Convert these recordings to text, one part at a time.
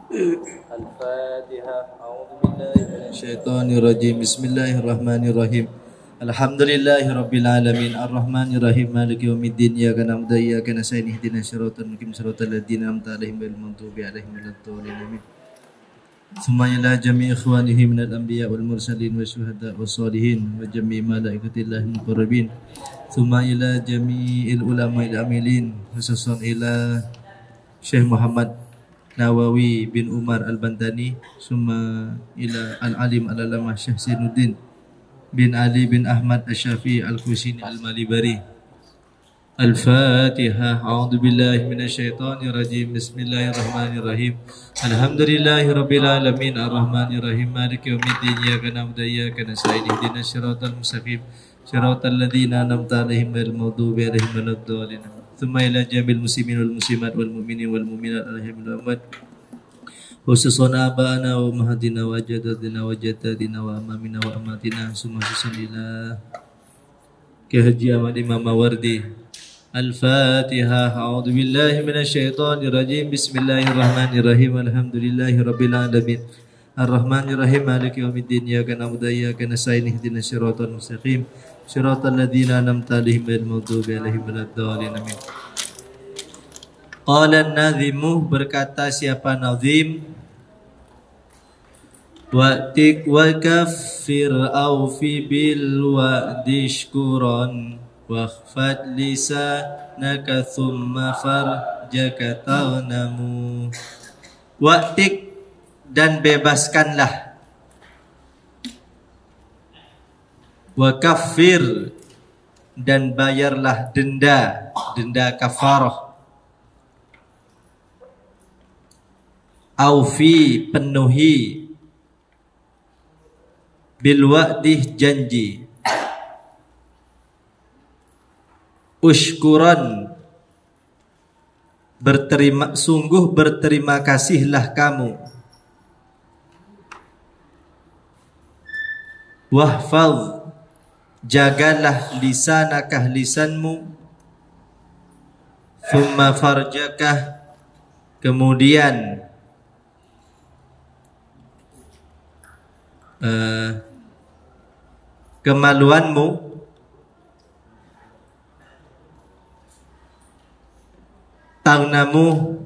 الفاتحة. أعوذ بالله من الشيطان الرجيم. بسم الله الرحمن الرحيم. الحمد لله رب العالمين الرحمن الرحيم مالك يوم الدين إياك نعبد وإياك نستعين اهدنا الصراط المستقيم صراط الذين أنعمت عليهم غير المغضوب عليهم ولا الضالين آمين. ثم إلى جميع إخوانه من الأنبياء والمرسلين والشهداء والصالحين وجميع ملائكة الله المقربين ثم إلى جميع العلماء العاملين خصوصا إلى Syekh Muhammad Nawawi bin Umar Al-Bantani summa ila al-alim al-alamah Syekh Zainuddin bin Ali bin Ahmad Asy-Syafi'i Al-Kusini Al-Malibari. Al-Fatihah. A'udzu billahi minasyaitonir rajim. Bismillahirrahmanirrahim. Alhamdulillahi rabbil alamin arrahmanir rahim maliki yaumiddin iyyaka na'budu wa iyyaka nasta'in ihdinas siratal mustaqim siratal ladzina an'amta 'alaihim ghairil maghdubi 'alaihim waladdallin. Tsumma ila jamil muslimin wal muslimat wal mu'minin wal mu'minat alhamdulillah khususan abana wa mahadina wa jadadina wa jadadina wa amamina wa amatina summa ila ke Haji Ahmad Imam Mawardi. Al-Fatihah. A'udzu billahi minasyaitonir rajim. Bismillahirrahmanirrahim. Alhamdulillahi rabbil alamin. Ar-Rahmanir Rahim. Maliki yaumiddin. Iyyaka na'budu wa iyyaka nasta'in. Ihdinas siratal mustaqim. Siratal ladzina an'amta 'alaihim ghairil maghdubi 'alaihim waladdallin. Amin. Qala an-nadhimu, berkata siapa nazim, wa'tik wa kaffir awfi bil wa'di sykuran wakhfad lisanaka thumma farjaka tagnamu. Wa'tik, dan bebaskanlah, wa kaffir, dan bayarlah denda kafarah, aufi, penuhi, bil wa'dih, janji, usykuran, sungguh berterima kasihlah kamu, wahfaz, jagalah lisanakah, lisanmu, thumma farjakah, kemudian kemaluanmu, tagnamu,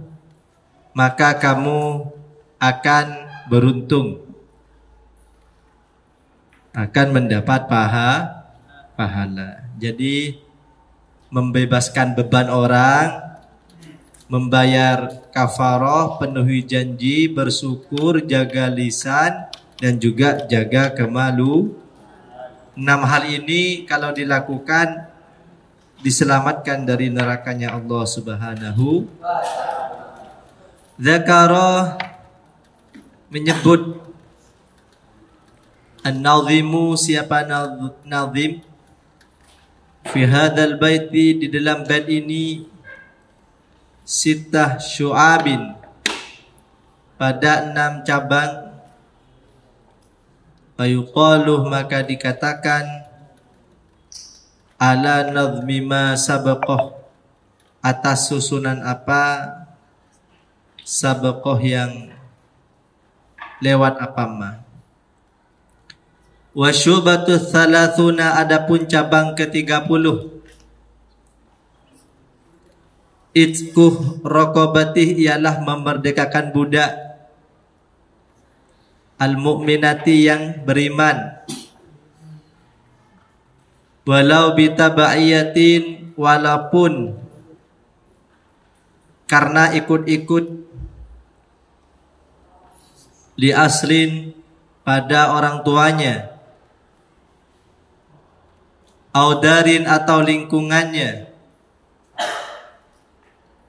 maka kamu akan beruntung, akan mendapat pahala. Jadi membebaskan beban orang, membayar kafarah, penuhi janji, bersyukur, jaga lisan, dan juga jaga kemalu. 6 hal ini kalau dilakukan diselamatkan dari nerakanya Allah Subhanahu. Zakara, menyebut, an-nazimu, siapa nazim, fi hadzal baiti, di dalam bait ini, sittah syu'abin, pada 6 cabang, fayuqaluh, maka dikatakan, ala nazmi ma sabaqah, atas susunan apa, sabaqah yang lewat apa ma. Wa syubatu thalathuna, adapun cabang ke-30, itquh raqabatih, ialah memerdekakan budak, al-mu'minati, yang beriman, walau bitaba'iyatin, walaupun karena ikut-ikut, li aslin, pada orang tuanya, audarin, atau lingkungannya,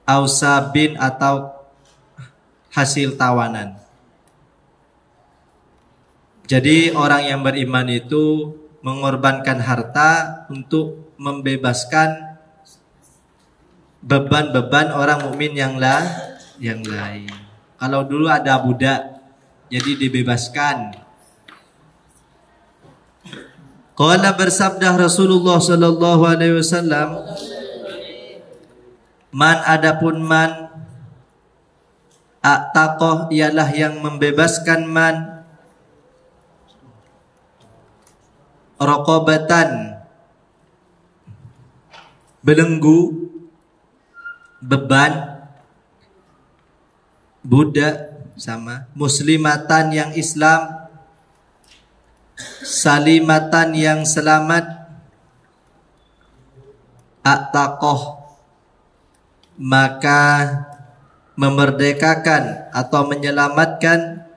ausabin, atau hasil tawanan. Jadi orang yang beriman itu mengorbankan harta untuk membebaskan beban-beban orang mukmin yang lain. Kalau dulu ada budak, jadi dibebaskan. Qala, bersabda Rasulullah sallallahu alaihi wasallam, man, adapun man, A'taqah ialah yang membebaskan man. Raqabatan, belenggu, beban, budak sama. Muslimatan yang Islam, salimatan yang selamat. A'taqah, maka memerdekakan atau menyelamatkan.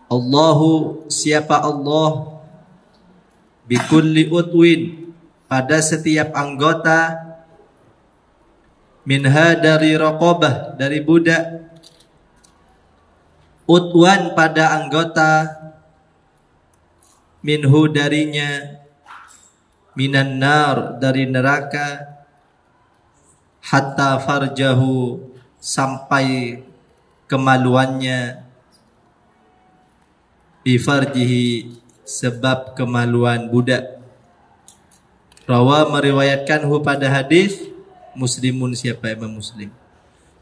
Allahu, siapa Allah, bikulli utwin, pada setiap anggota, minha, dari raqabah, dari budak, utwan, pada anggota, minhu, darinya, minan nar, dari neraka, hatta farjahu, sampai kemaluannya, bifarjihi, sebab kemaluan budak. Rawa, meriwayatkanhu pada hadis Muslimun, siapa Imam Muslim.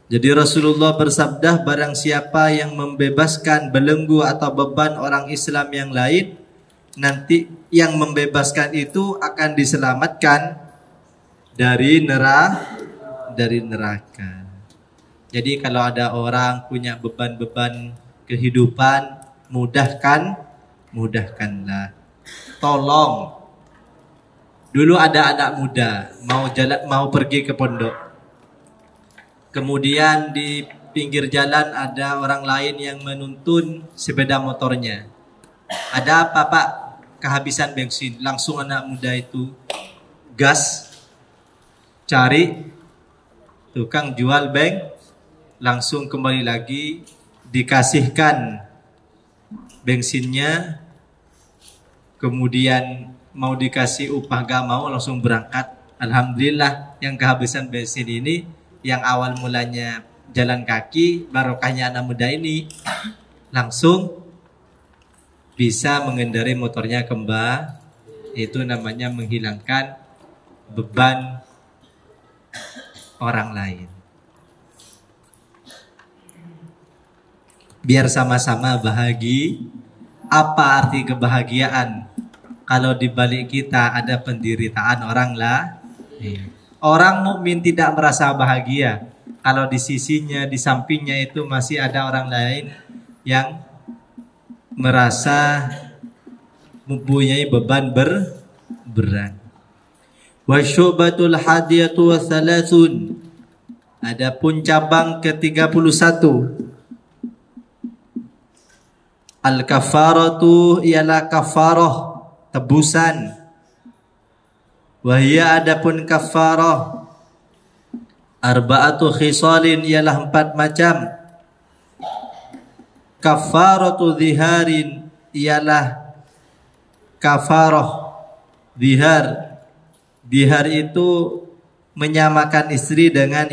Jadi Rasulullah bersabda, barang siapa yang membebaskan belenggu atau beban orang Islam yang lain, nanti yang membebaskan itu akan diselamatkan dari neraka. Jadi kalau ada orang punya beban-beban kehidupan, mudahkanlah. Tolong. Dulu ada anak muda mau pergi ke pondok. Kemudian di pinggir jalan ada orang lain yang menuntun sepeda motornya. Ada apa, Pak? Kehabisan bensin. Langsung anak muda itu gas, cari tukang jual langsung kembali lagi, dikasihkan bensinnya, kemudian mau dikasih upah gak mau, langsung berangkat. Alhamdulillah yang kehabisan bensin ini, yang awal mulanya jalan kaki, barokahnya anak muda ini langsung bisa mengendarai motornya kembali. Itu namanya menghilangkan beban orang lain. Biar sama-sama bahagia. Apa arti kebahagiaan? Kalau di balik kita ada penderitaan orang lain. Orang mukmin tidak merasa bahagia kalau di sisinya, di sampingnya itu masih ada orang lain yang merasa mempunyai beban berat. Wa syu'batul hadiyatu wa thalathun. Adapun cabang ke-31, al-kafaratu ialah kafarah, tebusan. Wahia, adapun kafarah, arba'atu khisalin, ialah 4 macam. Kafaratu ziharin, ialah kafarah zihar. Zihar itu menyamakan istri dengan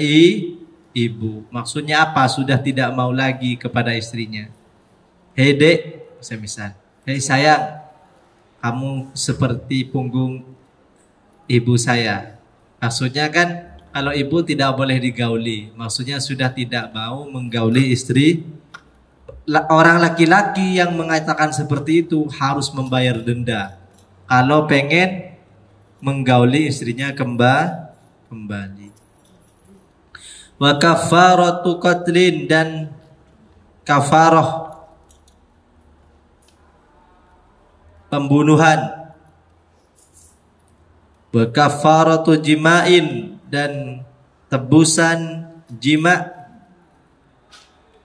ibu. Maksudnya apa? Sudah tidak mau lagi kepada istrinya. Hei dek, semisal, hei sayang, kamu seperti punggung ibu saya. Maksudnya kan kalau ibu tidak boleh digauli, maksudnya sudah tidak mau menggauli istri. Orang laki-laki yang mengatakan seperti itu harus membayar denda kalau pengen menggauli istrinya kembali. Wa kafaratu qatlin, dan kafarah pembunuhan. Wa kafaratu jima'in, dan tebusan jima'.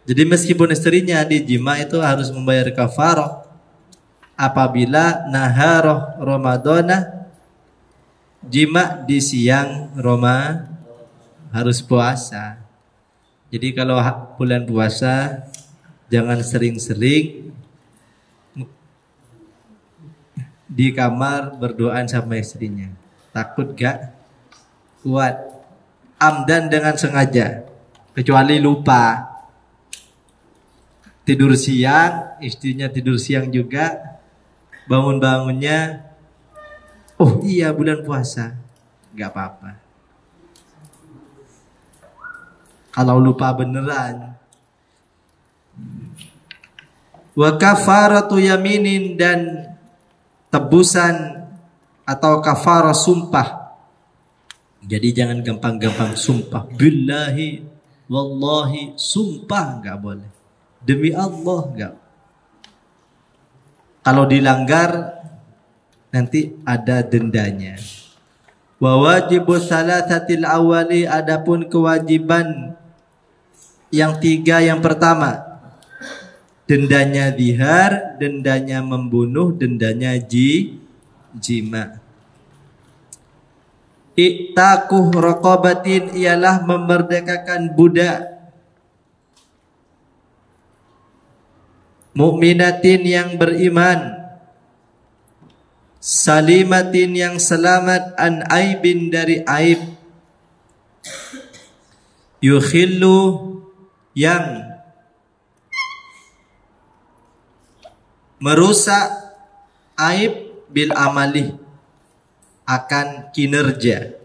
Jadi meskipun istrinya dijima itu harus membayar kafarah. Apabila naharoh Ramadana, jima di siang harus puasa. Jadi kalau bulan puasa jangan sering-sering di kamar berdoaan sama istrinya. Takut gak kuat. Amdan, dengan sengaja, kecuali lupa. Tidur siang, istrinya tidur siang juga, bangun-bangunnya, oh iya bulan puasa, gak apa-apa. Kalau lupa beneran, Wa kafaratu yaminin, dan tebusan atau kafarah sumpah. Jadi jangan gampang-gampang sumpah. Billahi, wallahi, sumpah nggak boleh. Demi Allah nggak. Kalau dilanggar nanti ada dendanya. Wa wajibu salasatil awali, adapun kewajiban yang 3 yang pertama, dendanya zihar, dendanya membunuh, dendanya jima. I'taquh raqabatin, ialah memerdekakan budak. Mukminatin, yang beriman. Salimatin, yang selamat. An aibin, dari aib. Yukhillu, yang merusak aib. Bil amali, akan kinerja.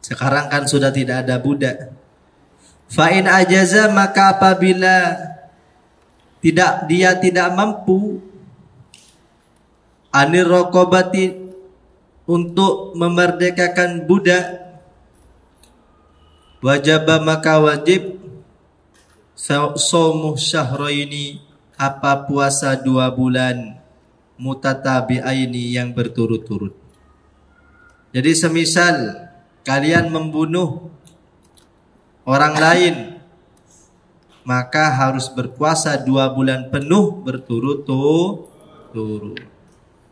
Sekarang kan sudah tidak ada budak. Fa'in ajaza, maka apabila dia tidak mampu anir raqabati, untuk memerdekakan budak, wajaba, maka wajib saumu syahraini, apa puasa 2 bulan mutatabi'aini, yang berturut-turut. Jadi semisal kalian membunuh orang lain, maka harus berpuasa 2 bulan penuh berturut-turut.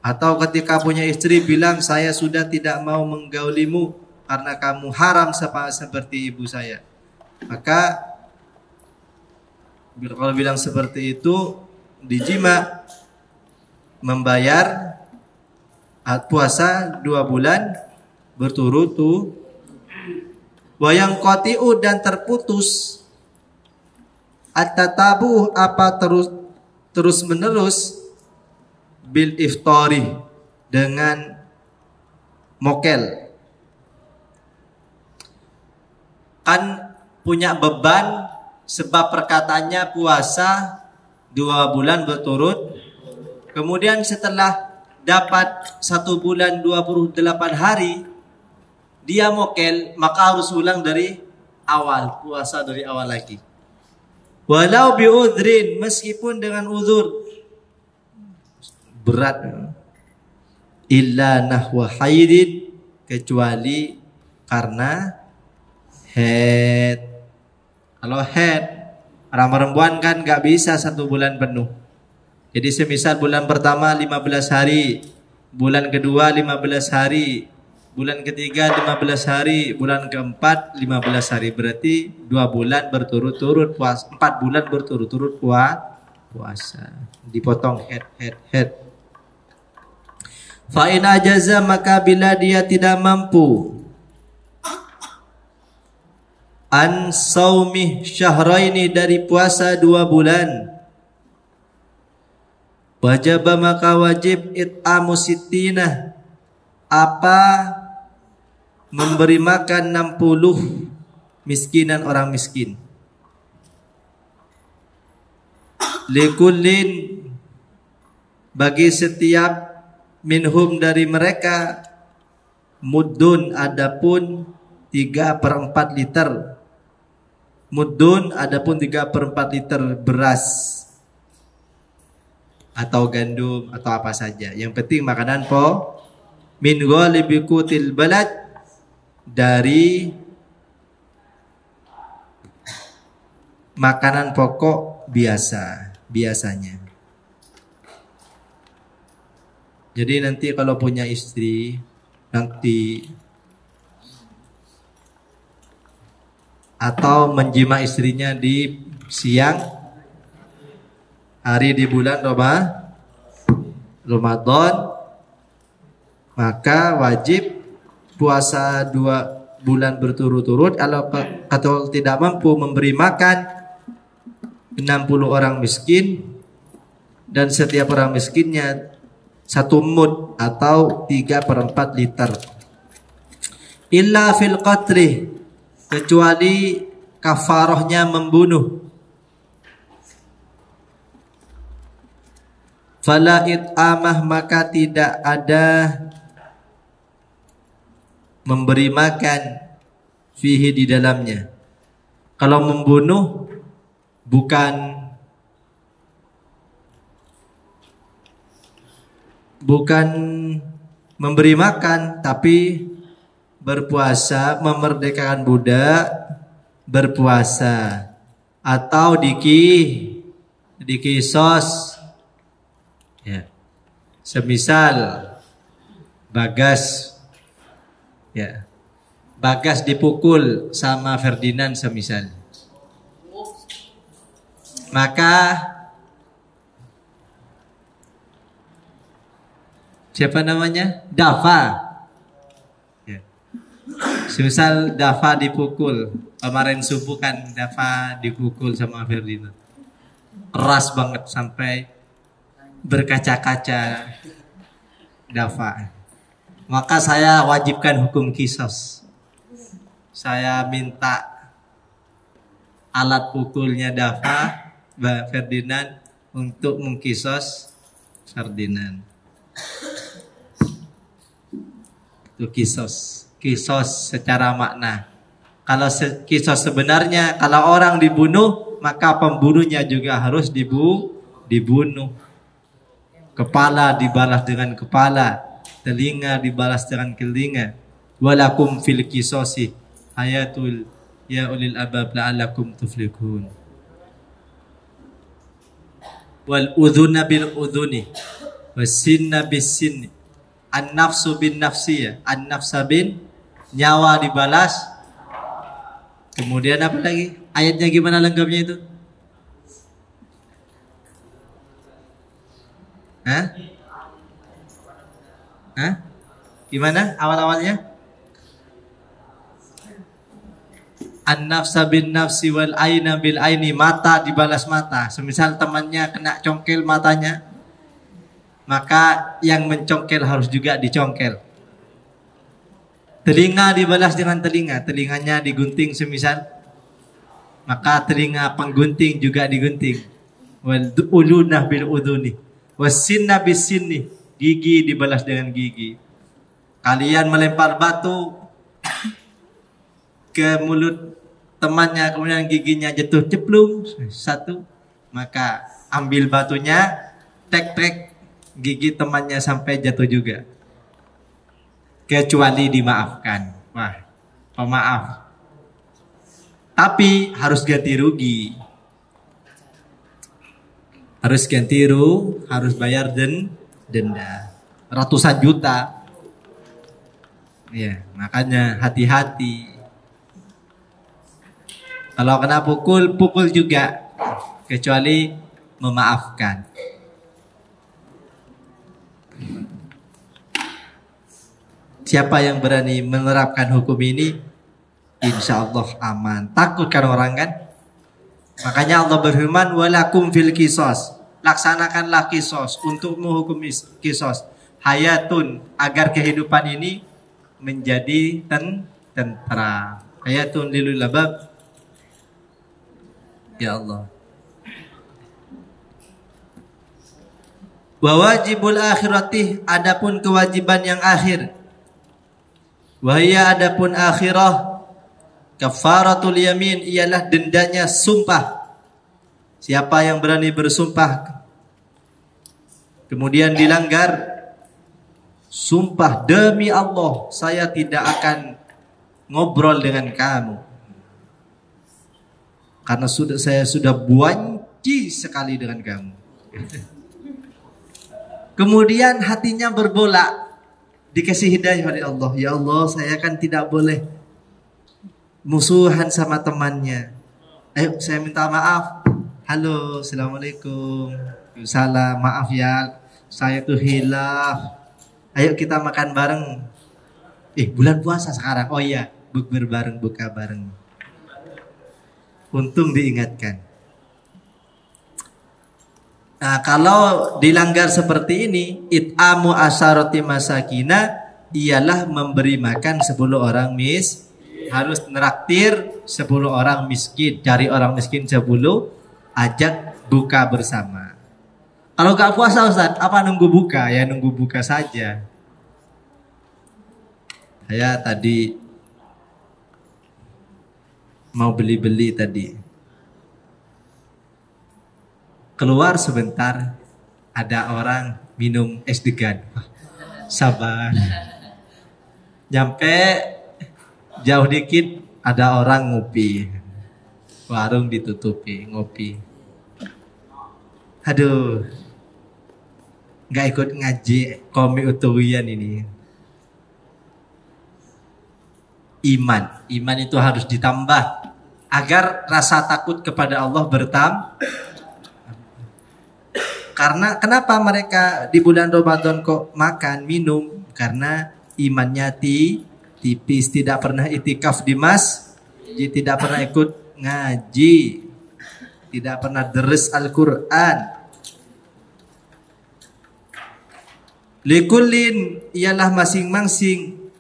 Atau ketika punya istri bilang, saya sudah tidak mau menggaulimu karena kamu haram seperti ibu saya, maka kalau bilang seperti itu, dijima, membayar puasa 2 bulan berturut-turut. Wayang qati'u, dan terputus. At-tatabu, apa terus menerus. Bil iftari, dengan mokel. Kan punya beban, sebab perkataannya puasa 2 bulan berturut. Kemudian setelah dapat 1 bulan 28 hari, dia mokel, maka harus ulang dari awal, puasa dari awal lagi. Walau bi'udhrin, meskipun dengan uzur berat. Illa nahwa haidin, kecuali karena head. Kalau head, orang perempuan kan gak bisa 1 bulan penuh. Jadi semisal bulan pertama 15 hari, bulan kedua 15 hari, bulan ketiga 15 hari, bulan keempat 15 hari. Berarti 2 bulan berturut-turut puasa, 4 bulan berturut-turut puasa. Dipotong head. Fa'in ajaza, maka bila dia tidak mampu an saumi syahraini, dari puasa 2 bulan, wajib, maka wajib it'amu sittina, apa memberi makan 60 miskinan, orang miskin. Likullin, bagi setiap minhum, dari mereka, muddun, adapun 3/4 liter. Muddun, adapun 3/4 liter beras atau gandum atau apa saja. Yang penting makanan min ghalibi qutil balad, dari makanan pokok biasanya. Jadi nanti kalau punya istri, nanti atau menjima istrinya di siang hari di bulan Ramadan, maka wajib puasa 2 bulan berturut-turut. Kalau tidak mampu memberi makan 60 orang miskin, dan setiap orang miskinnya 1 mud atau 3/4 liter. Illa fil qatri, kecuali kafarahnya membunuh. Fala it'amah, maka tidak ada memberi makan fihi di dalamnya. Kalau membunuh bukan memberi makan, tapi berpuasa, memerdekakan budak, berpuasa, atau dikisos. Ya. Semisal Bagas, ya, Bagas dipukul sama Ferdinand semisal, maka siapa namanya? Dafa. Ya. Semisal Dafa dipukul kemarin subuh kan, Dafa dipukul sama Ferdinand keras banget sampai berkaca-kaca Dafa. Maka saya wajibkan hukum kisos. Saya minta alat pukulnya Dafa, Ferdinand, untuk mengkisos Ferdinand. Itu kisos secara makna. Kalau kisos sebenarnya, kalau orang dibunuh, maka pembunuhnya juga harus dibunuh. Kepala dibalas dengan kepala, telinga dibalas dengan telinga. Walakum fil kisosi ayatul ya ulil albab la'allakum tuflihun. Wal udhuna bil udhuni wasinna bis sinni, an nafsu bin nafsiyah, an nafsa bin, nyawa dibalas. Kemudian apa lagi? Ayatnya gimana lengkapnya itu? Gimana awal-awalnya? An-nafsa bin nafsi wal aina bil aini, mata dibalas mata. Semisal temannya kena congkel matanya, maka yang mencongkel harus juga dicongkel. Telinga dibalas dengan telinga, telinganya digunting semisal, maka telinga penggunting juga digunting. Wal ulunah bil udhuni wasinna bis sinni, gigi dibalas dengan gigi. Kalian melempar batu ke mulut temannya, kemudian giginya jatuh ceplung satu, maka ambil batunya, tek gigi temannya sampai jatuh juga, kecuali dimaafkan. Wah, pemaaf, tapi harus ganti rugi, harus bayar denda ratusan juta. Ya, makanya hati-hati. Kalau kena pukul juga, kecuali memaafkan. Siapa yang berani menerapkan hukum ini, insya Allah aman. Takut kan orang kan? Makanya Allah berfirman, walakum fil kisos, laksanakanlah kisos, untuk menghukum kisos. Hayatun, agar kehidupan ini menjadi tentram. Hayatun lilul albab. Ya Allah. Wa wajibul akhirati, adapun kewajiban yang akhir. Wahia, adapun akhirah, kafaratul yamin, ialah dendanya sumpah. Siapa yang berani bersumpah kemudian dilanggar, sumpah demi Allah saya tidak akan ngobrol dengan kamu, karena saya sudah benci sekali dengan kamu. Kemudian hatinya berbolak, dikasih hidayah oleh Allah. Ya Allah, saya kan tidak boleh musuhan sama temannya. Ayo saya minta maaf. Halo, assalamualaikum. Salam, maaf ya, saya tuh hilaf. Ayo kita makan bareng. Bulan puasa sekarang. Oh iya, bukber bareng, buka bareng. Untung diingatkan. Nah, kalau dilanggar seperti ini, it'amu asharati masakina, ialah memberi makan 10 orang harus neraktir 10 orang miskin, cari orang miskin 10, ajak buka bersama. Kalau nggak puasa Ustaz, apa nunggu buka? Ya nunggu buka saja. Saya tadi mau beli-beli tadi. Keluar sebentar, ada orang minum es degan. Sabar. Nyampe jauh dikit, ada orang ngopi. Warung ditutupi, ngopi. Aduh, nggak ikut ngaji komik utuwian ini. Iman itu harus ditambah agar rasa takut kepada Allah bertambah. Karena kenapa mereka di bulan Ramadan kok makan minum? Karena imannya tipis, tidak pernah itikaf di masjid, tidak pernah ikut ngaji, tidak pernah deres Al-Quran. Likullin ialah masing-masing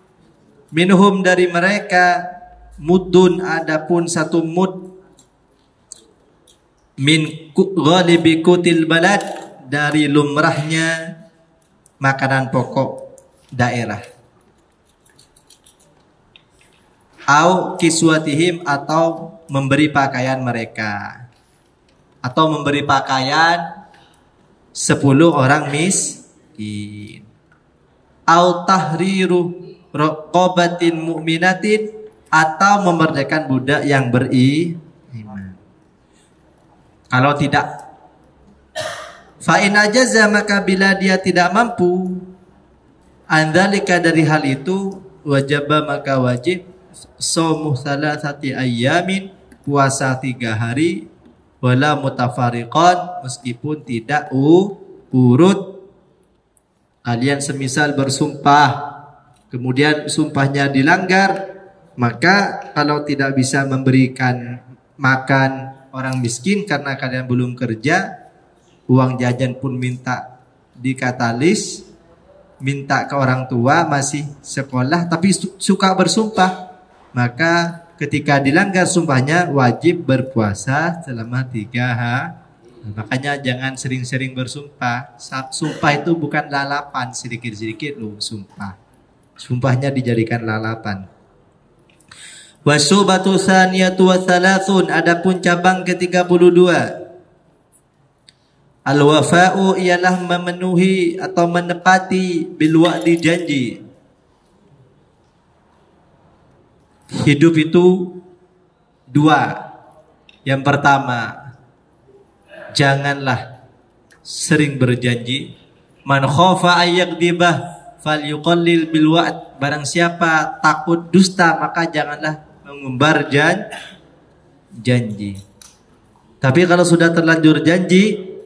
minhum dari mereka mudun, adapun satu mud min ghalibi kutil balad, dari lumrahnya makanan pokok daerah, au kiswatihim, atau memberi pakaian mereka, atau memberi pakaian 10 orang miskin, au tahriru raqabatin mu'minatin, atau memerdekakan budak yang beriman. Kalau tidak, fa in ajaza, maka bila dia tidak mampu, andalika, dari hal itu, wajaba, maka wajib shaum salasati ayyamin, puasa 3 hari, wala mutafariqan, meskipun tidak urut. Kalian semisal bersumpah, kemudian sumpahnya dilanggar, maka kalau tidak bisa memberikan makan orang miskin karena kalian belum kerja, uang jajan pun minta dikatalis, minta ke orang tua, masih sekolah tapi suka bersumpah, maka ketika dilanggar sumpahnya wajib berpuasa selama 3 hari. Makanya jangan sering-sering bersumpah. Sumpah itu bukan lalapan, sedikit-sedikit loh sumpah. Sumpahnya dijadikan lalapan. Wasubatu tsaniyatu wa thalathun, adapun cabang ke-32. Al-wafa'u ialah memenuhi atau menepati bil wa'di, janji. Hidup itu 2. Yang pertama, janganlah sering berjanji. Man khafa ayyakdibah falyuqallil bil wa'd, barang siapa takut dusta maka janganlah mengumbar janji. Tapi kalau sudah terlanjur janji,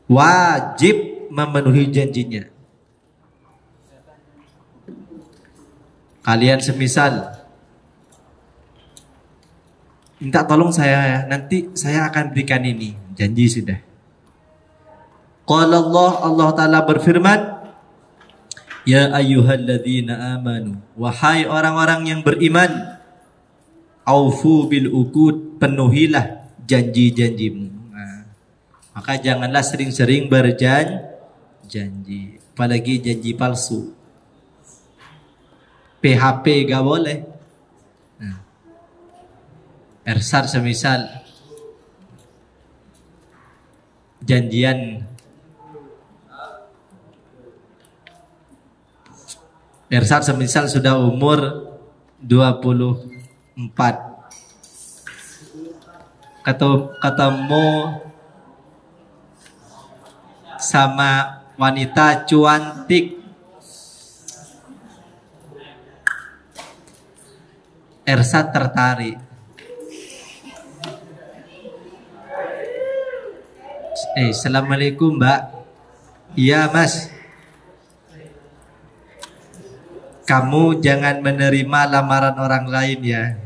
wajib memenuhi janjinya. Kalian semisal minta tolong saya, nanti saya akan berikan ini, janji sudah. Qala Allah Ta'ala berfirman, ya ayyuhalladzina amanu, wahai orang-orang yang beriman, aufu bil uqud, penuhilah janji-janjimu. Maka janganlah sering-sering berjanji, apalagi janji palsu. PHP gak boleh. Ersar semisal janjian, Ersar semisal sudah umur 24, ketemu sama wanita cuantik, Ersat tertarik. Assalamualaikum Mbak. Iya Mas. Kamu jangan menerima lamaran orang lain ya.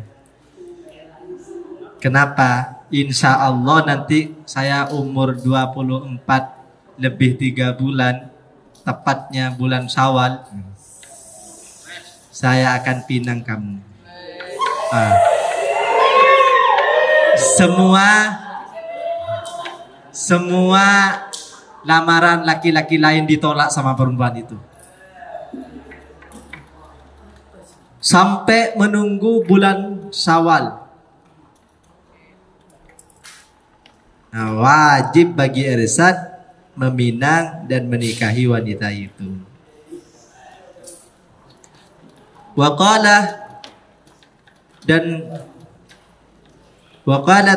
Kenapa? Insya Allah nanti saya umur 24 lebih 3 bulan, tepatnya bulan Syawal, saya akan pinang kamu. Semua lamaran laki-laki lain ditolak sama perempuan itu. Sampai menunggu bulan Syawal. Nah, wajib bagi Irsad meminang dan menikahi wanita itu. Waqala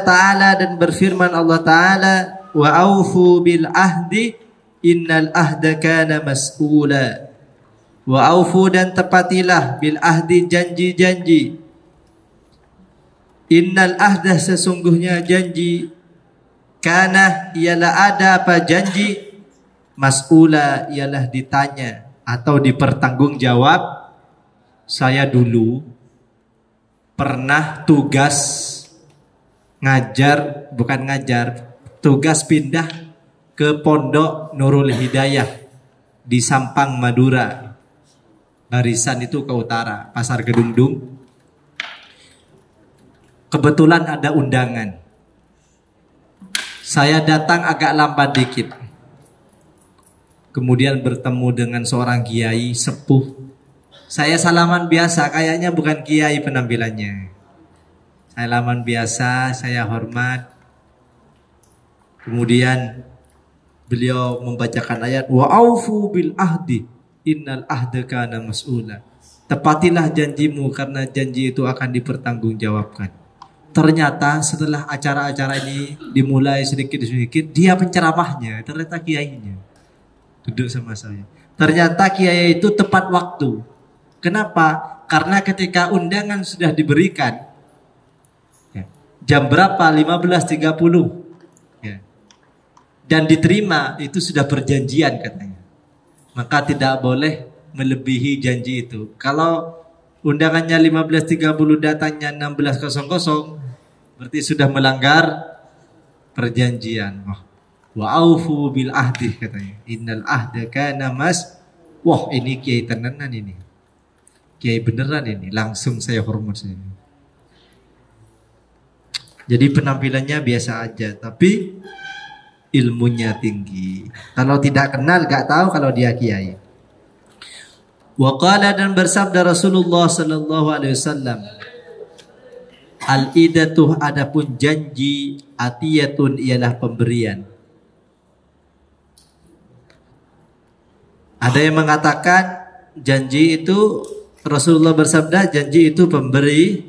ta'ala, dan berfirman Allah Ta'ala, wa aufu bil ahdi innal ahda kana mas'ula. Wa aufu, dan tepatilah, bil ahdi, janji-janji. Innal ahda, sesungguhnya janji, kana, ialah ada apa janji, mas'ula, ialah ditanya atau dipertanggungjawab. Saya dulu pernah tugas pindah ke Pondok Nurul Hidayah di Sampang, Madura. Barisan itu ke utara, Pasar Gedungdung. Kebetulan ada undangan. Saya datang agak lambat dikit. Kemudian bertemu dengan seorang kiai sepuh. Saya salaman biasa, kayaknya bukan kiai penampilannya. Salaman biasa, saya hormat. Kemudian beliau membacakan ayat, wa aufu bil ahdi innal ahda kana mas'ula. Tepatilah janjimu karena janji itu akan dipertanggungjawabkan. Ternyata setelah acara-acara ini dimulai sedikit-sedikit, dia penceramahnya, ternyata kiainya duduk sama saya. Ternyata kiai itu tepat waktu. Kenapa? Karena ketika undangan sudah diberikan, jam berapa? 15.30, dan diterima, itu sudah perjanjian katanya. Maka tidak boleh melebihi janji itu. Kalau undangannya 15.30, datangnya 16.00, berarti sudah melanggar perjanjian. Wa aufu bil ahdi, katanya. Innal ahda kana Wah, ini kiai tenanan ini. Kiai beneran ini. Langsung saya hormat saya. Jadi penampilannya biasa aja, tapi ilmunya tinggi. Kalau tidak kenal, gak tahu kalau dia kiai. Wa qala, dan bersabda Rasulullah sallallahu alaihi wasallam, al-idatuh, adapun janji, atiyatun, ialah pemberian. Ada yang mengatakan janji itu, Rasulullah bersabda janji itu pemberi.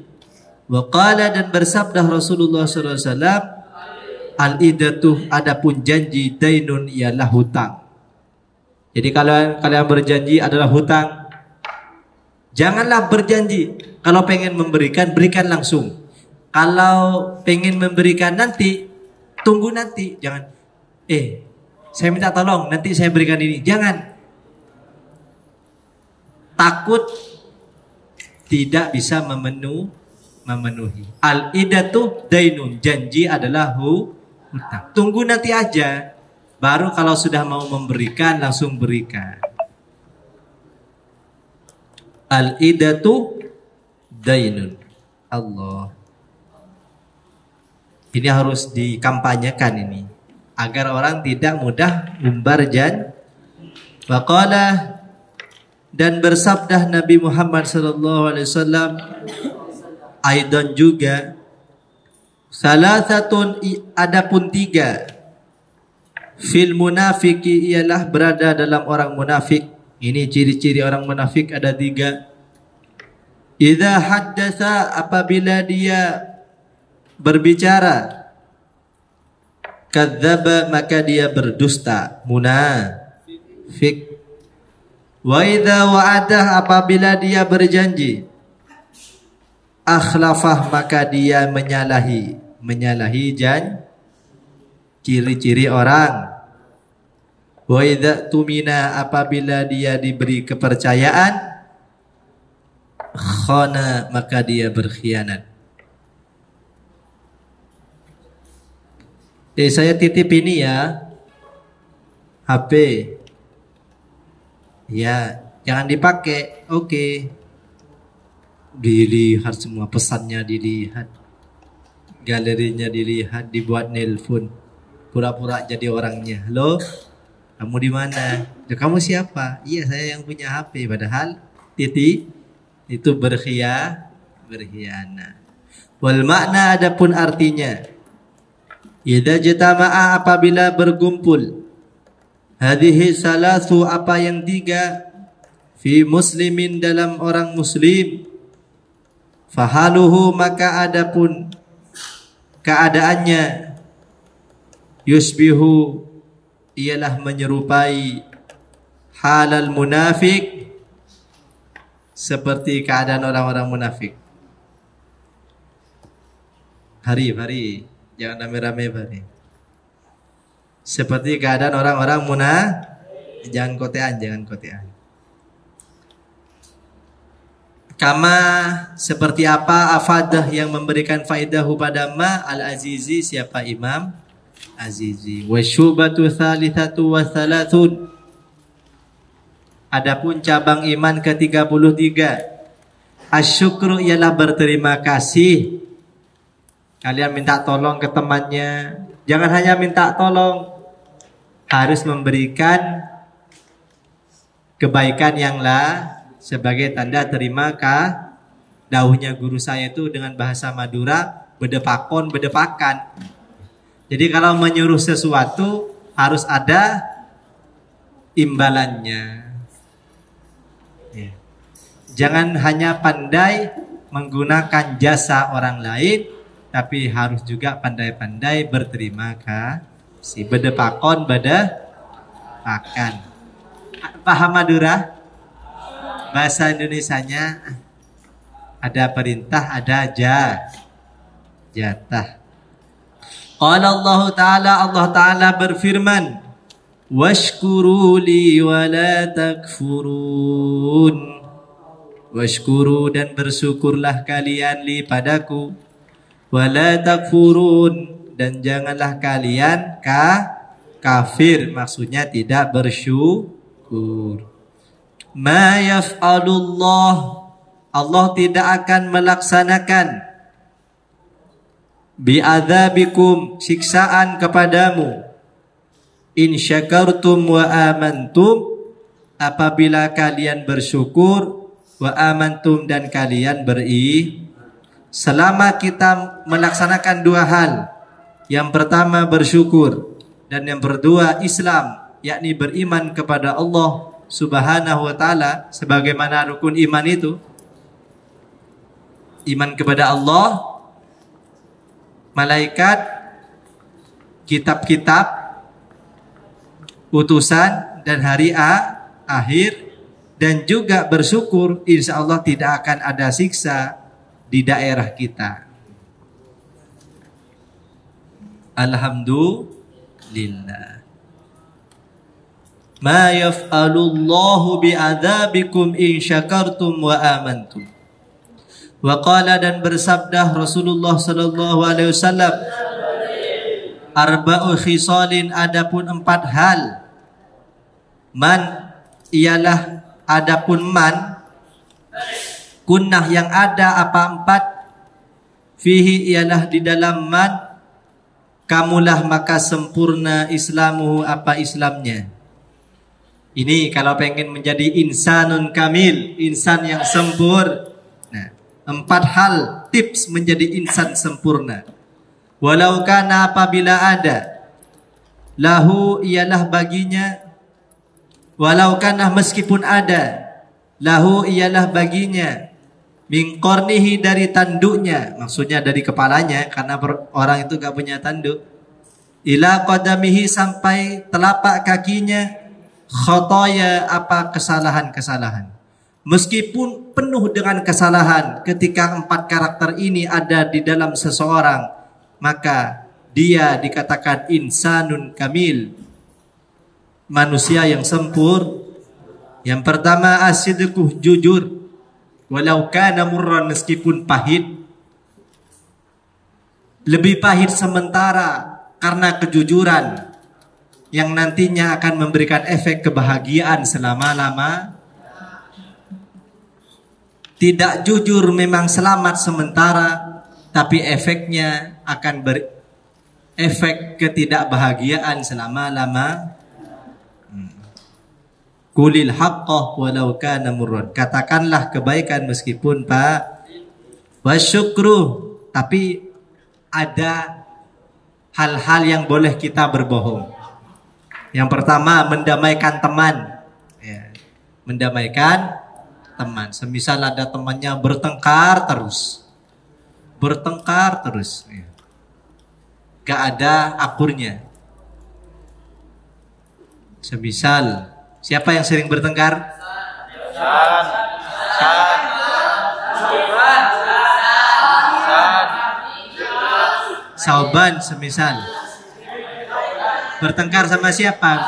Wa qala, dan bersabda Rasulullah sallallahu alaihi wasallam, al-idatuh, adapun janji, dainun, ialah hutang. Jadi kalau kalian berjanji adalah hutang, janganlah berjanji. Kalau pengen memberikan, berikan langsung. Kalau pengen memberikan nanti, tunggu nanti. Jangan, saya minta tolong, nanti saya berikan ini. Jangan. Takut tidak bisa memenuhi. Al-idatu dainun, janji adalah hutang. Tunggu nanti aja. Baru kalau sudah mau memberikan, langsung berikan. Al-idatu dainun. Allah. Ini harus dikampanyekan ini, agar orang tidak mudah umbar janji. Waqala, dan bersabda Nabi Muhammad sallallahu alaihi wasallam, aidan juga, salasatun, adapun tiga, fil munafiki, ialah berada dalam orang munafik. Ini ciri-ciri orang munafik ada tiga. Idza haddatsa, apabila dia berbicara, kadzdzaba, maka dia berdusta, munafik. Wa idza wa'ada, apabila dia berjanji, akhlafah, maka dia menyalahi janji. Ciri-ciri orang. Wa idza tumina, apabila dia diberi kepercayaan, khana, maka dia berkhianat. Saya titip ini ya, HP. Ya, jangan dipakai. Oke. Dilihat semua, pesannya dilihat, galerinya dilihat, dibuat nelpon, pura-pura jadi orangnya. Halo, Kamu di mana? Ya, kamu siapa? Iya, saya yang punya HP. Padahal titik itu berkhianat. Wal makna adapun artinya, idza jatama'a apabila berkumpul, hadhihi salasu apa yang tiga, fi muslimin dalam orang muslim, fahaluhu maka adapun keadaannya, yusbihu ialah menyerupai halal munafik, seperti keadaan orang-orang munafik. Hari, jangan rame-rame hari. Seperti keadaan orang-orang jangan kotean. Kama seperti apa afadah yang memberikan faidahu pada ma al-azizi, siapa Imam Azizi. Wa syubatu thalithatu wa thalathun. Adapun cabang iman ke-33, asyukru ialah berterima kasih. Kalian minta tolong ke temannya, jangan hanya minta tolong, harus memberikan kebaikan yang sebagai tanda terima dauhnya guru saya itu dengan bahasa Madura, bedepakan. Jadi kalau menyuruh sesuatu harus ada imbalannya. Ya. Jangan hanya pandai menggunakan jasa orang lain, tapi harus juga pandai-pandai berterima kasih. Bedepakan. Paham Madura? Bahasa Indonesianya ada perintah, ada jatah. Qala Allah Ta'ala berfirman, washkuru li wa la takfurun. Washkuru dan bersyukurlah kalian li padaku, wa la takfurun dan janganlah kalian kafir, maksudnya tidak bersyukur. Ma yaf'alullah, Allah tidak akan melaksanakan bi'adzabikum, siksaan kepadamu, in syakartum wa amantum, apabila kalian bersyukur, wa amantum dan kalian selama kita melaksanakan dua hal, yang pertama bersyukur dan yang kedua Islam, yakni beriman kepada Allah Subhanahu wa ta'ala sebagaimana rukun iman itu, iman kepada Allah, malaikat, kitab-kitab, utusan dan hari akhir, dan juga bersyukur, insya Allah tidak akan ada siksa di daerah kita. Alhamdulillah. Ma yaf'alullahu bi'adzabikum in syakartum wa amantum. Wa qala dan bersabda Rasulullah sallallahu alaihi wasallam, arba'u khisalin, adapun 4 hal, man ialah adapun man, kunnah yang ada apa 4, fihi ialah di dalam man, kamulah maka sempurna islamuhu apa Islamnya. Ini kalau pengen menjadi insanun kamil, insan yang sempurna. 4 hal tips menjadi insan sempurna. Walau kana apabila ada, lahu ialah baginya, walau kana meskipun ada, lahu ialah baginya, min qarnihi dari tanduknya, maksudnya dari kepalanya, karena orang itu gak punya tanduk, ila qadamihi sampai telapak kakinya, khataya apa kesalahan-kesalahan. Meskipun penuh dengan kesalahan, ketika 4 karakter ini ada di dalam seseorang, maka dia dikatakan insanun kamil, manusia yang sempurna. Yang pertama asidquh, jujur, walau kana murran, meskipun pahit. Lebih pahit sementara karena kejujuran yang nantinya akan memberikan efek kebahagiaan selama-lama. Tidak jujur memang selamat sementara, tapi efeknya akan berefek ketidakbahagiaan selama-lama. Qulil haqqah walau kana murran. Katakanlah kebaikan meskipun wasyukru, tapi ada hal-hal yang boleh kita berbohong. Yang pertama, mendamaikan teman. Ya, mendamaikan teman. Semisal ada temannya bertengkar terus. Ya. Gak ada akurnya. Semisal, siapa yang sering bertengkar? Sauban semisal. Bertengkar sama siapa?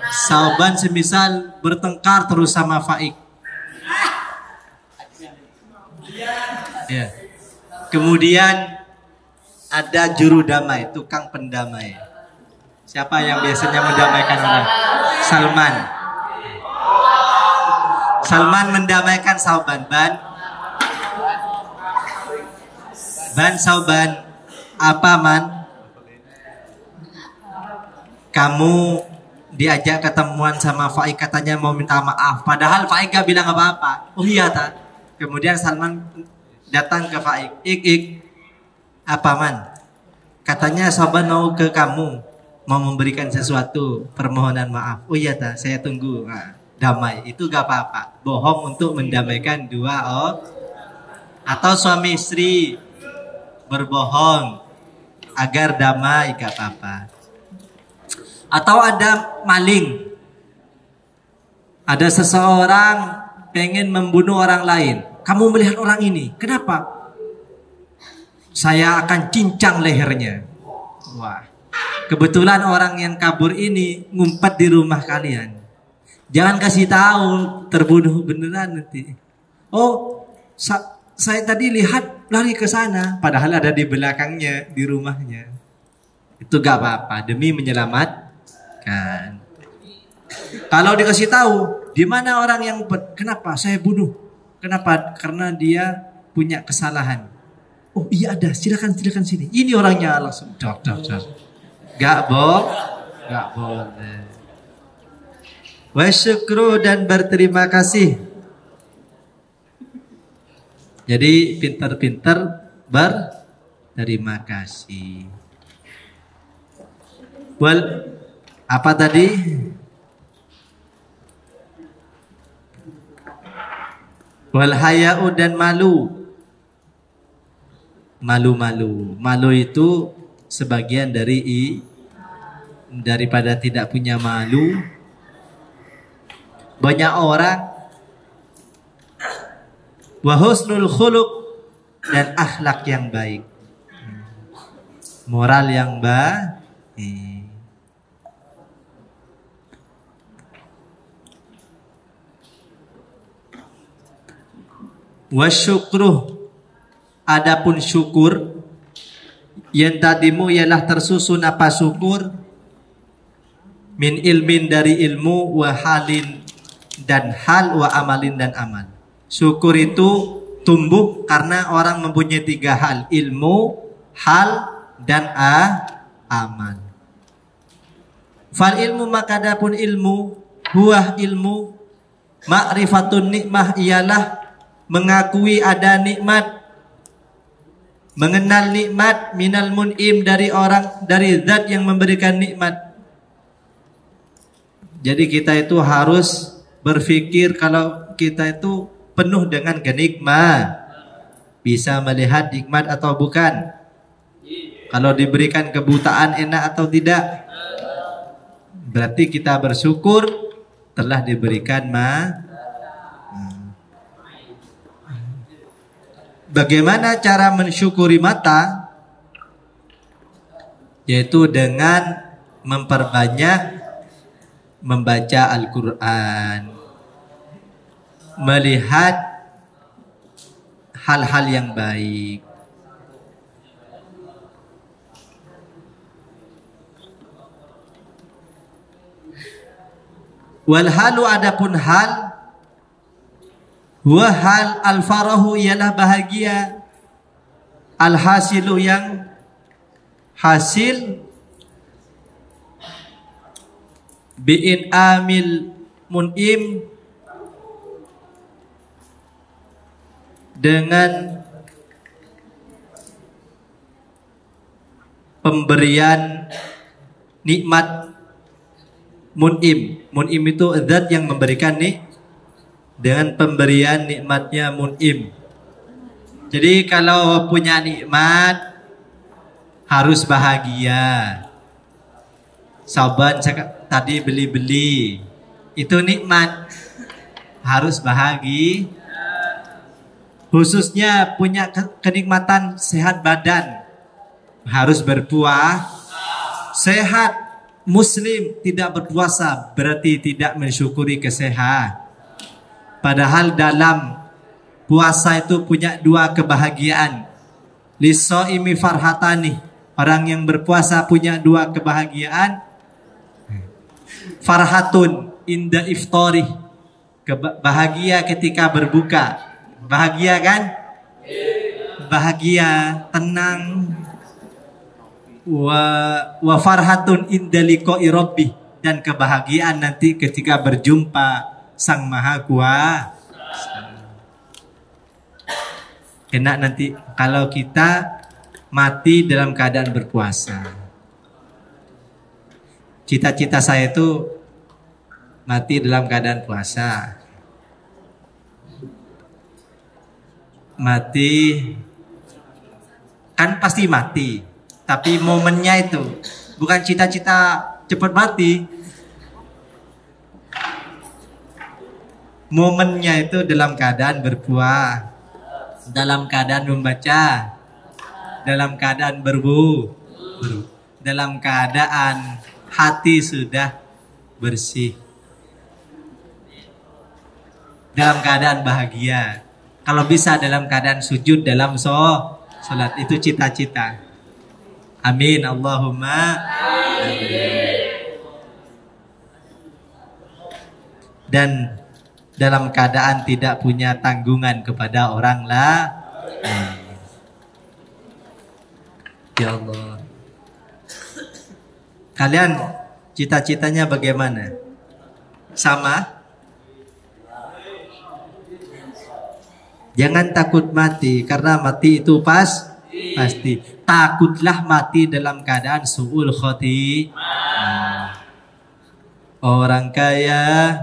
Sauban semisal bertengkar terus sama Faik. Ya. Kemudian ada juru damai, tukang pendamai. Siapa yang biasanya mendamaikan orang? Salman. Salman mendamaikan Sauban. Sauban, apa man? Kamu diajak ketemuan sama Faik, katanya mau minta maaf. Padahal Faik gak bilang apa-apa. Oh iya tak. Kemudian Salman datang ke Faik. Apa man? Katanya Sauban mau ke kamu, mau memberikan sesuatu permohonan maaf. Oh iya tak, saya tunggu. Nah, damai itu gak apa-apa. Bohong untuk mendamaikan dua atau suami istri berbohong agar damai gak apa-apa. Atau ada maling, ada seseorang pengen membunuh orang lain. Kamu melihat orang ini, kenapa? Saya akan cincang lehernya. Wah, kebetulan orang yang kabur ini ngumpet di rumah kalian. Jangan kasih tahu, terbunuh beneran nanti. Oh, saya tadi lihat lari ke sana, padahal ada di belakangnya, di rumahnya. Itu gak apa-apa, demi menyelamatkan. Kalau dikasih tahu, di mana orang yang kenapa saya bunuh? Kenapa? Karena dia punya kesalahan. Oh iya ada, silakan sini. Ini orangnya, langsung dor. Gak boleh. Wasyukru, dan berterima kasih. Jadi pintar-pintar berterima kasih. Apa tadi? Wal haya'u, dan malu. Malu itu sebagian daripada tidak punya malu. Banyak orang. Wa husnul khuluq, dan akhlak yang baik, moral yang baik. Wasyukruh, adapun syukur, yang tadimu ialah tersusun apa syukur? Min ilmin, dari ilmu, wa halin, dan hal, wa amalin, dan amal. Syukur itu tumbuh karena orang mempunyai 3 hal: ilmu, hal, dan amal. Fal ilmu, maka adapun ilmu, huwa ilmu, ma'rifatun nikmah, ialah mengakui ada nikmat, mengenal nikmat, minal mun'im, dari zat yang memberikan nikmat. Jadi kita itu harus berpikir kalau kita itu penuh dengan kenikmatan, bisa melihat nikmat atau bukan. Kalau diberikan kebutaan enak atau tidak, berarti kita bersyukur telah diberikan Bagaimana cara mensyukuri mata? Yaitu dengan memperbanyak membaca Al-Quran, melihat hal-hal yang baik. Wal halu, adapun hal, huwa hal al-farahu, ialah bahagia, al-hasilu, yang hasil, bi'in amil mun'im, dengan pemberian nikmat mun'im. Mun'im itu zat yang memberikan dengan pemberian nikmatnya mun'im. Jadi kalau punya nikmat harus bahagia. Saban tadi beli-beli, itu nikmat, harus bahagia. Khususnya punya kenikmatan sehat badan, harus berpuasa. Sehat, muslim tidak berpuasa berarti tidak mensyukuri kesehatan. Padahal dalam puasa itu punya dua kebahagiaan. Lisoimi farhatani, orang yang berpuasa punya dua kebahagiaan. Farhatun inda iftari, bahagia ketika berbuka. Bahagia kan? Bahagia, tenang. Wa farhatun inda liqa'i rabbih, dan kebahagiaan nanti ketika berjumpa Sang Maha Kuasa. Kena nanti kalau kita mati dalam keadaan berpuasa. Cita-cita saya itu mati dalam keadaan puasa. Mati kan pasti mati, tapi momennya itu bukan cita-cita cepat mati. Momennya itu dalam keadaan berpuasa, dalam keadaan membaca, dalam keadaan berwudu, dalam keadaan hati sudah bersih, dalam keadaan bahagia. Kalau bisa dalam keadaan sujud dalam sholat, itu cita-cita. Amin, Allahumma amin. Dan dalam keadaan tidak punya tanggungan kepada orang lain. Ya Allah. Kalian cita-citanya bagaimana? Sama? Jangan takut mati, karena mati itu pasti. Takutlah mati dalam keadaan su'ul khotimah. Orang kaya,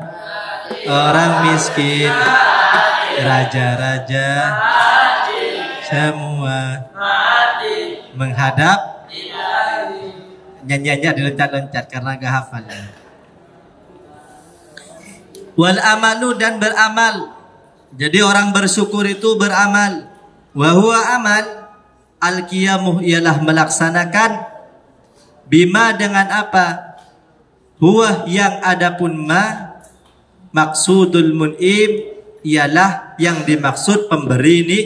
orang miskin, raja-raja, semua menghadap. Nyanyi-nyanyi diloncat-loncat karena gak hafal. Wal amalu, dan beramal. Jadi orang bersyukur itu beramal. Wa huwa amal al-qiyamuh, ialah melaksanakan bima, dengan apa? Huwa, yang adapun ma, maksudul mun'im, ialah yang dimaksud pemberi ini.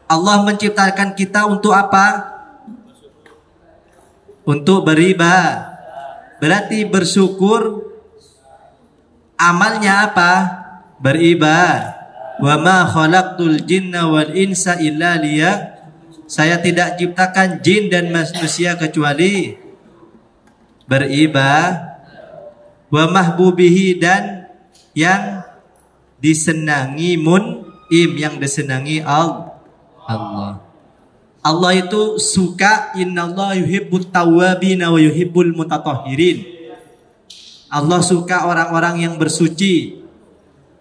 Allah menciptakan kita untuk apa? Untuk beribadah. Berarti bersyukur. Amalnya apa? Beribadah. Wa ma khalaqtul jinna wal insa illa liya. Saya tidak ciptakan jin dan manusia kecuali beribadah. Wa mahbubihi, dan yang disenangi mun'im, yang disenangi Allah. Allah itu suka, innallaha yuhibbut tawwabina wa yuhibbul mutatahhirin. Allah suka orang-orang yang bersuci.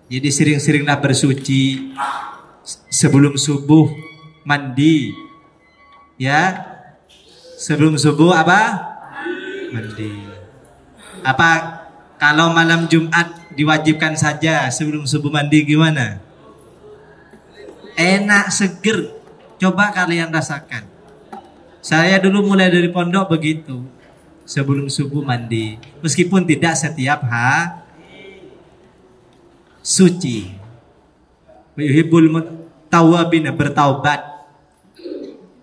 Jadi sering-seringlah bersuci. Sebelum subuh mandi. Ya. Sebelum subuh apa? Mandi. Apa kalau malam Jumat diwajibkan saja sebelum subuh mandi, gimana? Enak, seger. Coba kalian rasakan. Saya dulu mulai dari pondok begitu. Sebelum subuh mandi. Meskipun tidak setiap hari. Suci. Yuhibbul tawwabin, bertaubat.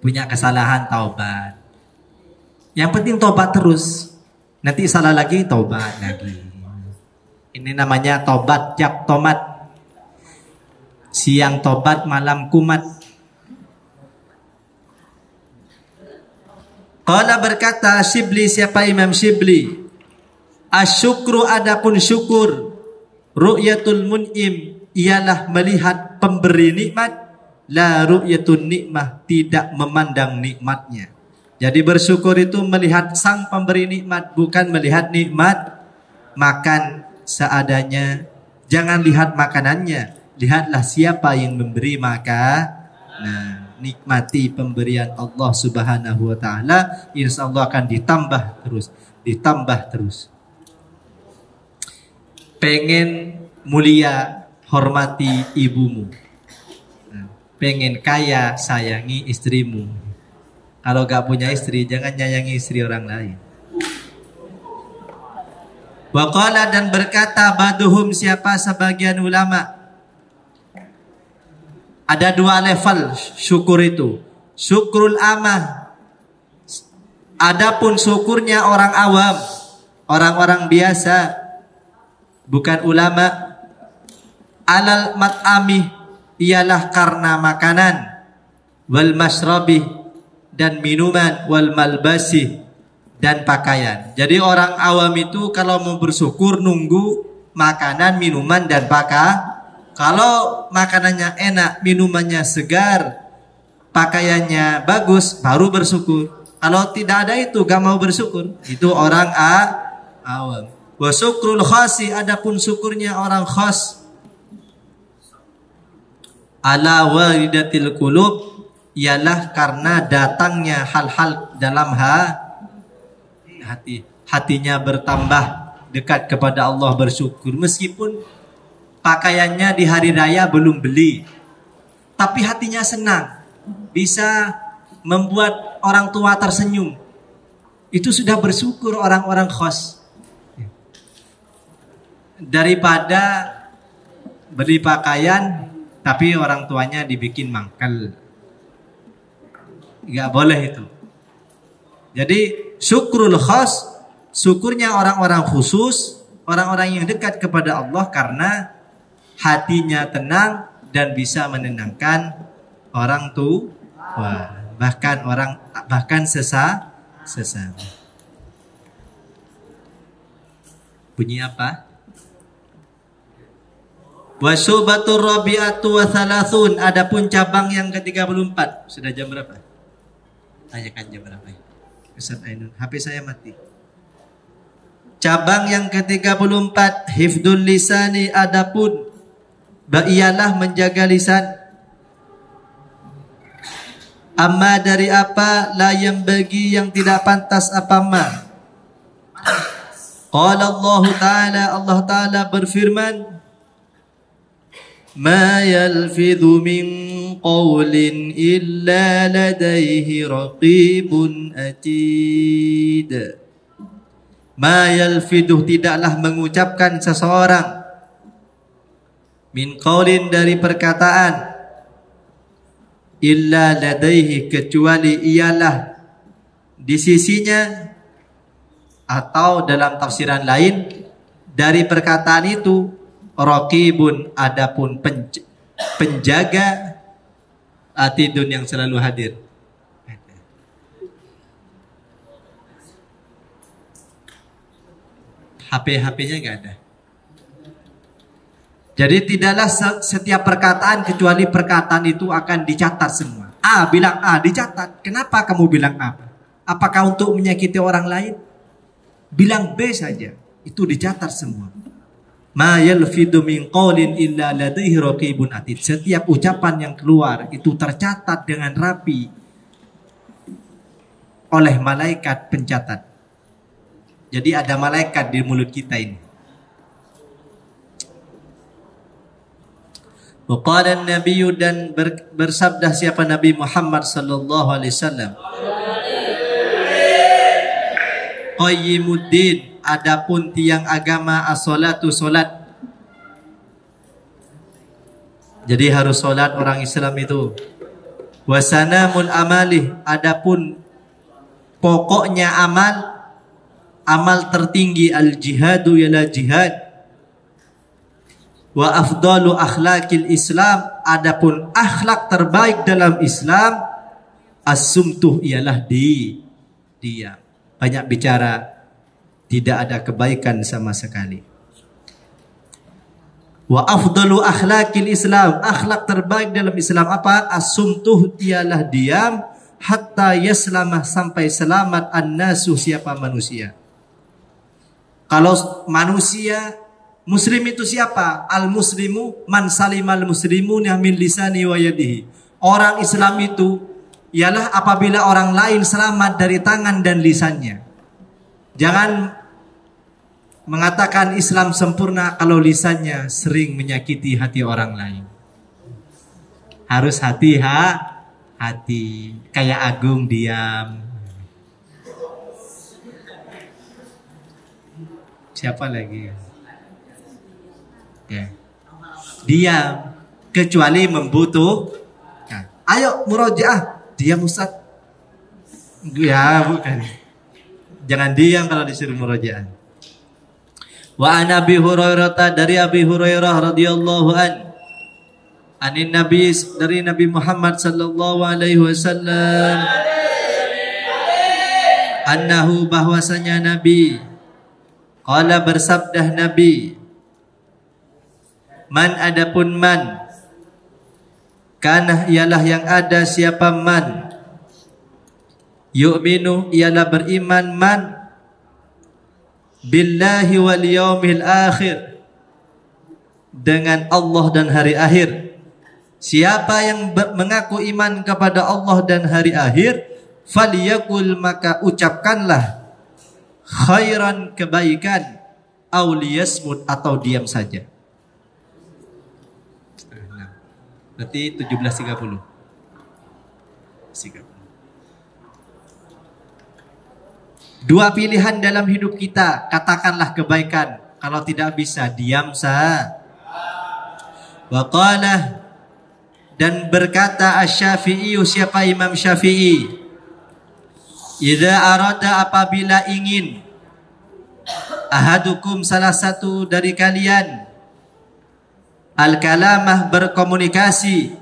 Punya kesalahan, taubat. Yang penting taubat terus. Nanti salah lagi, taubat lagi. Ini namanya taubat jak tomat. Siang taubat, malam kumat. Qala, berkata Syibli, siapa Imam Syibli? Asyukru adapun syukur, ru'yatul mun'im ialah melihat pemberi nikmat, la ru'yatun nikmah tidak memandang nikmatnya. Jadi bersyukur itu melihat sang pemberi nikmat, bukan melihat nikmat. Makan seadanya, jangan lihat makanannya, lihatlah siapa yang memberi maka. Nah, nikmati pemberian Allah Subhanahu wa taala, insyaallah akan ditambah terus. Pengen mulia, hormati ibumu. Pengen kaya, sayangi istrimu. Kalau gak punya istri, jangan nyayangi istri orang lain. Waqala dan berkata baduhum siapa sebagian ulama. Ada dua level syukur itu. Syukrul amah. Adapun syukurnya orang awam, orang-orang biasa, bukan ulama. Alal mat'ami ialah karena makanan, wal masrabi dan minuman, wal malbasi dan pakaian. Jadi orang awam itu kalau mau bersyukur nunggu makanan, minuman dan pakaian. Kalau makanannya enak, minumannya segar, pakaiannya bagus, baru bersyukur. Kalau tidak ada itu, gak mau bersyukur. Itu orang awam. Wa syukrul khasi, adapun syukurnya orang khas. Ala walidatil qulub, ialah karena datangnya hal-hal dalam hati. Hatinya bertambah dekat kepada Allah, bersyukur. Meskipun pakaiannya di hari raya belum beli, tapi hatinya senang, bisa membuat orang tua tersenyum. Itu sudah bersyukur orang-orang khos. Daripada beli pakaian tapi orang tuanya dibikin mangkel, nggak boleh itu. Jadi syukrul khos, syukurnya orang-orang khusus, orang-orang yang dekat kepada Allah karena hatinya tenang dan bisa menenangkan orang tua, bahkan sesama. Bunyi apa? Wa syubatur rabi'atu wa thalathun, adapun cabang yang ke-34. Sudah jam berapa? Tanyakan jam berapa. Ustaz Ainun, HP saya mati. Cabang yang ke-34, hifdzul lisani, adapun ialah menjaga lisan. Amma dari apa, la yang bagi yang tidak pantas apa ma. Qala Allah Ta'ala berfirman, ma yalfidhu min qawlin illa ladaihi raqibun atid. Ma yalfidhu, tidaklah mengucapkan seseorang, min qawlin dari perkataan, illa ladaihi kecuali ialah di sisinya, atau dalam tafsiran lain dari perkataan itu raqibun, adapun penjaga, atidun yang selalu hadir. HP-nya nggak ada. Jadi tidaklah setiap perkataan kecuali perkataan itu akan dicatat semua. A bilang A dicatat. Kenapa kamu bilang A? Apakah untuk menyakiti orang lain? Bilang B saja, itu dicatat semua. Ma yalfidu min qawlin illa ladaihi raqibun atid. Setiap ucapan yang keluar itu tercatat dengan rapi oleh malaikat pencatat. Jadi ada malaikat di mulut kita ini. Waqala an-nabiyyu, dan bersabda siapa Nabi Muhammad sallallahu alaihi wasallam, qayyimuddin, adapun tiang agama, as-salatu, salat. Jadi harus salat orang Islam itu. Wasanamul amali, adapun pokoknya amal tertinggi, al-jihadu ialah jihad. Wa afdalu akhlaqil Islam, adapun akhlak terbaik dalam Islam, as-sumtuh ialah diam. Banyak bicara, tidak ada kebaikan sama sekali. Wa afdalu akhlaqil Islam, akhlak terbaik dalam Islam apa? As-sumtuh, ialah diam, hatta yaslamah, sampai selamat an-nasu, siapa manusia. Kalau manusia, muslim itu siapa? Al-muslimu man salimal muslimuna min lisani wa yadihi. Orang Islam itu ialah apabila orang lain selamat dari tangan dan lisannya. Jangan mengatakan Islam sempurna kalau lisannya sering menyakiti hati orang lain. Harus hati-hati. Kayak Agung diam. Siapa lagi? Ya. Diam. Kecuali membutuhkan. Ayo murojaah. Diam Ustaz. Ya bukan. Jangan diam kalau disuruh murojaah. Wa an Abi Hurairah, dari Abi Hurairah radhiyallahu anin Nabi, dari Nabi Muhammad sallallahu alaihi wasallam, annahu, bahwasanya Nabi, qala, bersabdah Nabi, man, adapun man, kana, ialah yang ada, siapa man, yu'minu, ialah beriman, man, billahi wal yaumil akhir, dengan Allah dan hari akhir. Siapa yang mengaku iman kepada Allah dan hari akhir, faliyakul, maka ucapkanlah, khairan, kebaikan, aw liyasmut, atau diam saja. Berarti 17.30. Dua pilihan dalam hidup kita, katakanlah kebaikan. Kalau tidak bisa, diam saja. Wa qala, dan berkata Asy-Syafi'i, siapa Imam Syafi'i, idza arada, apabila ingin, ahadukum, salah satu dari kalian, al-kalamah, berkomunikasi,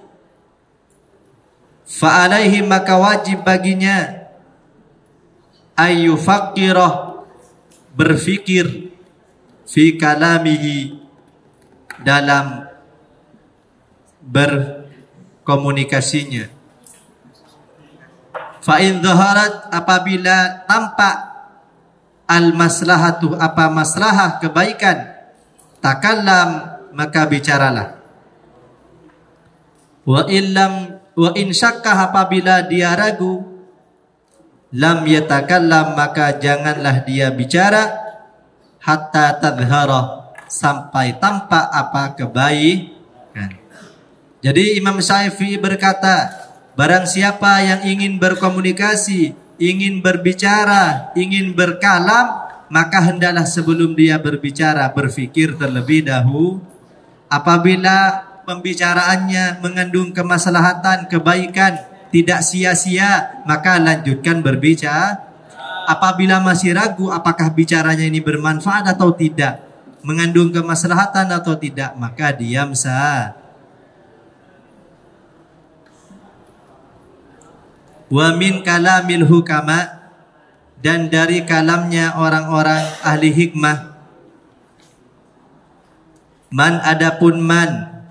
fa alaihi, maka wajib baginya, ayyufaqqirah, berfikir, fi kalamihi, dalam berkomunikasinya. Fa in dhaharat, apabila tampak, al maslahatu, apa maslahah, kebaikan, takallam, maka bicaralah. Wa in syakkah, apabila dia ragu, lam yatakallam, maka janganlah dia bicara, hatta tadhara, sampai tampak apa kebaikan. Jadi Imam Syafi'i berkata, barang siapa yang ingin berkomunikasi, ingin berbicara, ingin berkalam, maka hendaklah sebelum dia berbicara, berfikir terlebih dahulu. Apabila pembicaraannya mengandung kemaslahatan, kebaikan, tidak sia-sia, maka lanjutkan berbicara. Apabila masih ragu apakah bicaranya ini bermanfaat atau tidak, mengandung kemaslahatan atau tidak, maka diam saja. Wa min kalamil hukama, dan dari kalamnya orang-orang ahli hikmah, man, adapun man,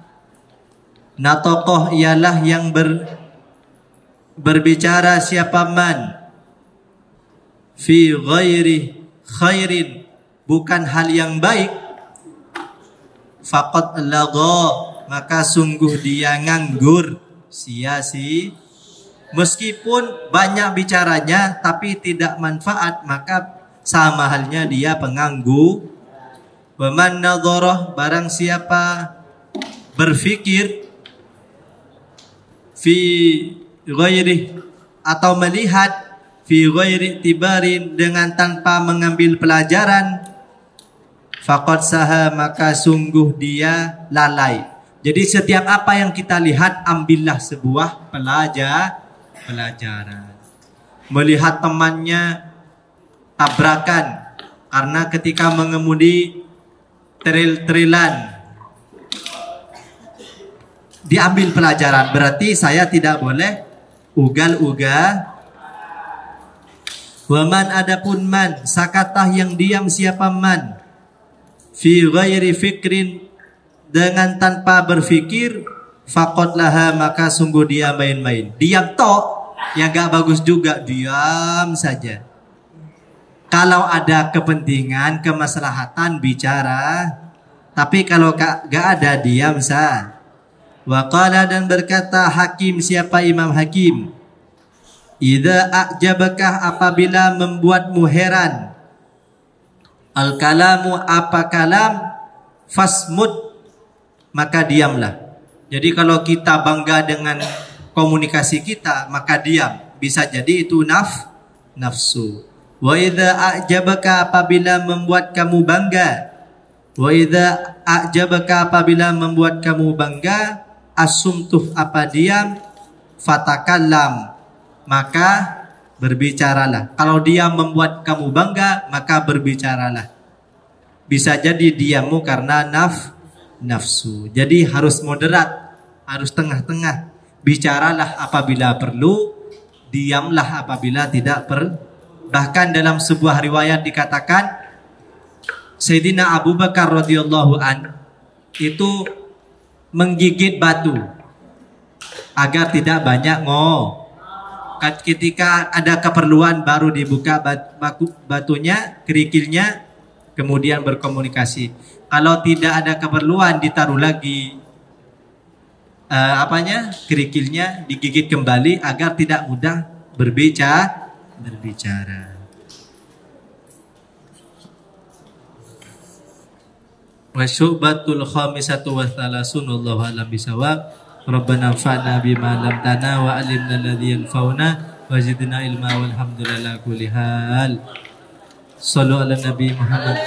natokoh, ialah yang berbicara, siapa man, fi ghairi khairin, bukan hal yang baik, faqad lagha, maka sungguh dia nganggur, sia-sia. Meskipun banyak bicaranya tapi tidak manfaat, maka sama halnya dia penganggur. Wa man nadharah, barang siapa berfikir, fi ghairi, atau melihat, fi ghairi tibarin, dengan tanpa mengambil pelajaran, faqad saha, maka sungguh dia lalai. Jadi setiap apa yang kita lihat, ambillah sebuah pelajaran. Melihat temannya tabrakan karena ketika mengemudi tril-trilan, diambil pelajaran, berarti saya tidak boleh ugal-ugal. Waman adapun man sakatah yang diam siapa man fi ghairi fikrin dengan tanpa berfikir faqad laha maka sungguh dia main-main. Diam tok ya gak bagus juga, diam saja. Kalau ada kepentingan, kemaslahatan bicara, tapi kalau gak ada diam sah. Wa qala dan berkata Hakim siapa Imam Hakim, idza a'jabakah apabila membuatmu heran al kalamu apa kalam fasmud maka diamlah. Jadi kalau kita bangga dengan komunikasi kita maka diam, bisa jadi itu nafsu. Wa idza a'jabaka apabila membuat kamu bangga, wa idza a'jabaka apabila membuat kamu bangga, asumtuh apa diam, fatakallam maka berbicaralah. Kalau dia membuat kamu bangga, maka berbicaralah. Bisa jadi diammu karena nafsu. Jadi harus moderat, harus tengah-tengah. Bicaralah apabila perlu, diamlah apabila tidak perlu. Bahkan dalam sebuah riwayat dikatakan, Sayyidina Abu Bakar radhiyallahu an itu menggigit batu agar tidak banyak ketika ada keperluan baru dibuka batunya, kerikilnya, kemudian berkomunikasi. Kalau tidak ada keperluan ditaruh lagi kerikilnya, digigit kembali agar tidak mudah berbicara. Wa syu'batul khamisatu wa thalasun wallahu a'lam bisawab. Rabbana anfa'na bima 'allamtana wa 'allimna alladhi yanfa'una wa zidna ilma walhamdulillahi kulli hal. Shallu ala nabi Muhammad.